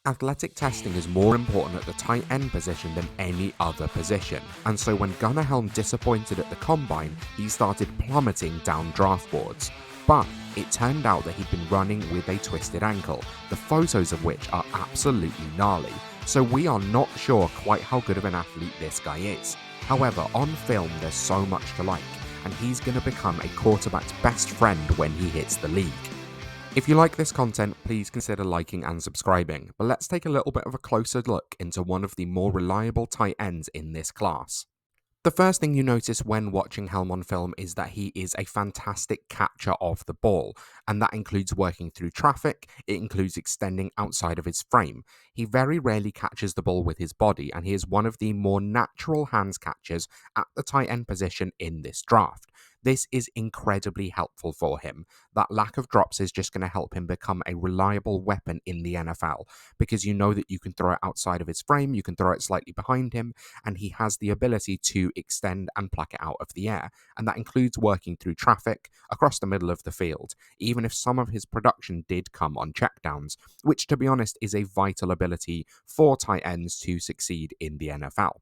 Athletic testing is more important at the tight end position than any other position, and so when Gunnar Helm disappointed at the combine, he started plummeting down draft boards. But it turned out that he'd been running with a twisted ankle, the photos of which are absolutely gnarly, so we are not sure quite how good of an athlete this guy is. However, on film there's so much to like, and he's going to become a quarterback's best friend when he hits the league. If you like this content, please consider liking and subscribing, but let's take a little bit of a closer look into one of the more reliable tight ends in this class. The first thing you notice when watching Helm on film is that he is a fantastic catcher of the ball, and that includes working through traffic, it includes extending outside of his frame. He very rarely catches the ball with his body, and he is one of the more natural hands catchers at the tight end position in this draft. This is incredibly helpful for him. That lack of drops is just going to help him become a reliable weapon in the NFL, because you know that you can throw it outside of his frame, you can throw it slightly behind him, and he has the ability to extend and pluck it out of the air, and that includes working through traffic across the middle of the field, even if some of his production did come on checkdowns, which to be honest is a vital ability for tight ends to succeed in the NFL.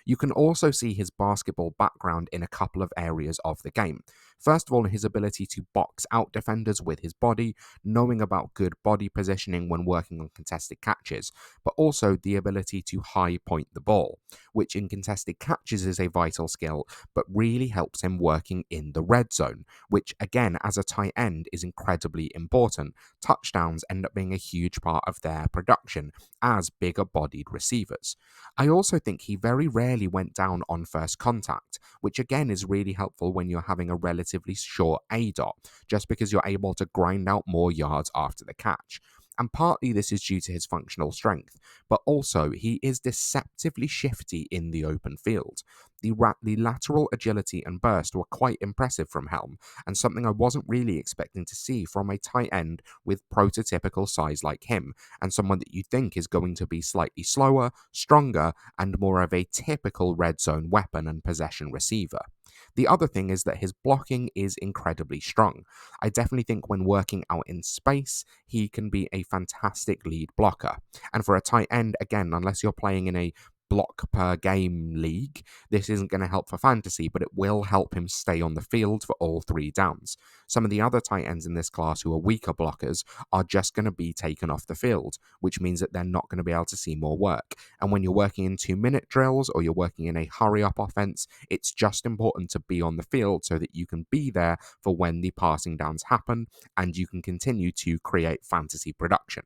You can also see his basketball background in a couple of areas of the game. First of all, his ability to box out defenders with his body, knowing about good body positioning when working on contested catches, but also the ability to high point the ball, which in contested catches is a vital skill, but really helps him working in the red zone, which again, as a tight end, is incredibly important. Touchdowns end up being a huge part of their production as bigger bodied receivers. I also think he very rarely went down on first contact, which again is really helpful when you're having a relatively short A dot, just because you're able to grind out more yards after the catch. And partly this is due to his functional strength, but also he is deceptively shifty in the open field. The lateral agility and burst were quite impressive from Helm, and something I wasn't really expecting to see from a tight end with prototypical size like him, and someone that you think is going to be slightly slower, stronger, and more of a typical red zone weapon and possession receiver. The other thing is that his blocking is incredibly strong. I definitely think when working out in space, he can be a fantastic lead blocker. And for a tight end, again, unless you're playing in a block per game league, this isn't going to help for fantasy, but it will help him stay on the field for all three downs. Some of the other tight ends in this class who are weaker blockers are just going to be taken off the field, which means that they're not going to be able to see more work. And when you're working in 2-minute drills or you're working in a hurry up offense, it's just important to be on the field so that you can be there for when the passing downs happen and you can continue to create fantasy production.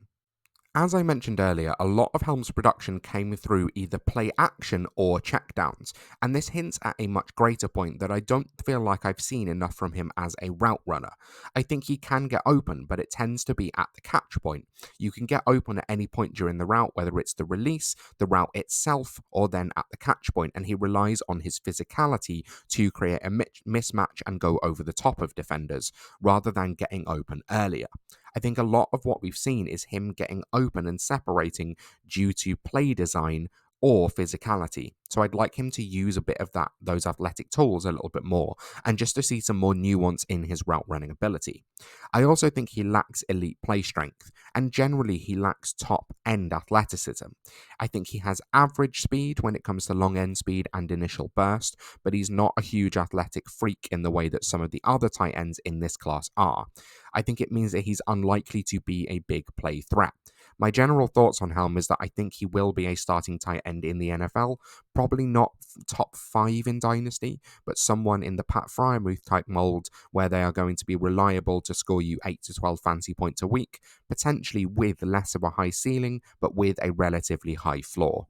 As I mentioned earlier, a lot of Helm's production came through either play action or checkdowns, and this hints at a much greater point that I don't feel like I've seen enough from him as a route runner. I think he can get open, but it tends to be at the catch point. You can get open at any point during the route, whether it's the release, the route itself, or then at the catch point, and he relies on his physicality to create a mismatch and go over the top of defenders, rather than getting open earlier. I think a lot of what we've seen is him getting open and separating due to play design or physicality. So I'd like him to use a bit of those athletic tools a little bit more, and just to see some more nuance in his route running ability. I also think he lacks elite play strength, and generally he lacks top end athleticism. I think he has average speed when it comes to long end speed and initial burst, but he's not a huge athletic freak in the way that some of the other tight ends in this class are. I think it means that he's unlikely to be a big play threat. My general thoughts on Helm is that I think he will be a starting tight end in the NFL, probably not top 5 in Dynasty, but someone in the Pat Fryermuth type mold where they are going to be reliable to score you 8 to 12 fantasy points a week, potentially with less of a high ceiling, but with a relatively high floor.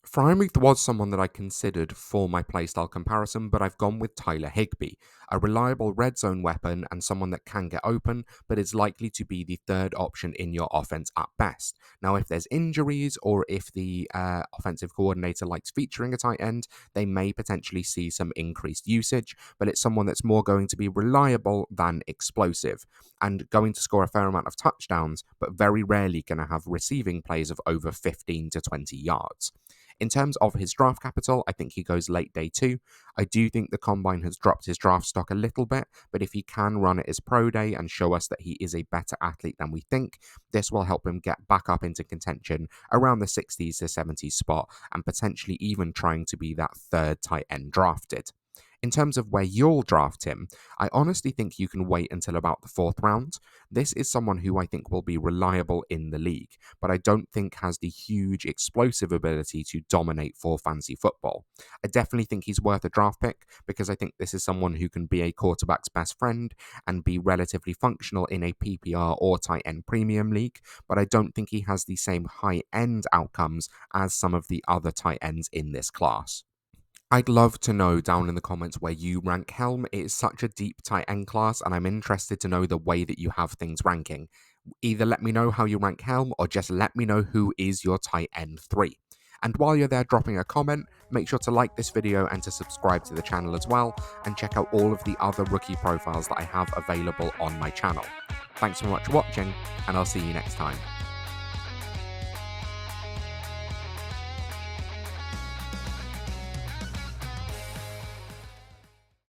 Fryermuth was someone that I considered for my playstyle comparison, but I've gone with Tyler Higbee, a reliable red zone weapon and someone that can get open, but is likely to be the third option in your offense at best. Now, if there's injuries or if the offensive coordinator likes featuring a tight end, they may potentially see some increased usage, but it's someone that's more going to be reliable than explosive and going to score a fair amount of touchdowns, but very rarely going to have receiving plays of over 15 to 20 yards. In terms of his draft capital, I think he goes late day 2. I do think the Combine has dropped his draft stock a little bit, but if he can run at his pro day and show us that he is a better athlete than we think, this will help him get back up into contention around the 60s to 70s spot and potentially even trying to be that third tight end drafted. In terms of where you'll draft him, I honestly think you can wait until about the 4th round. This is someone who I think will be reliable in the league, but I don't think has the huge explosive ability to dominate for fantasy football. I definitely think he's worth a draft pick because I think this is someone who can be a quarterback's best friend and be relatively functional in a PPR or tight end premium league, but I don't think he has the same high end outcomes as some of the other tight ends in this class. I'd love to know down in the comments where you rank Helm. It is such a deep tight end class, and I'm interested to know the way that you have things ranking. Either let me know how you rank Helm, or just let me know who is your tight end 3. And while you're there dropping a comment, make sure to like this video and to subscribe to the channel as well, and check out all of the other rookie profiles that I have available on my channel. Thanks so much for watching, and I'll see you next time.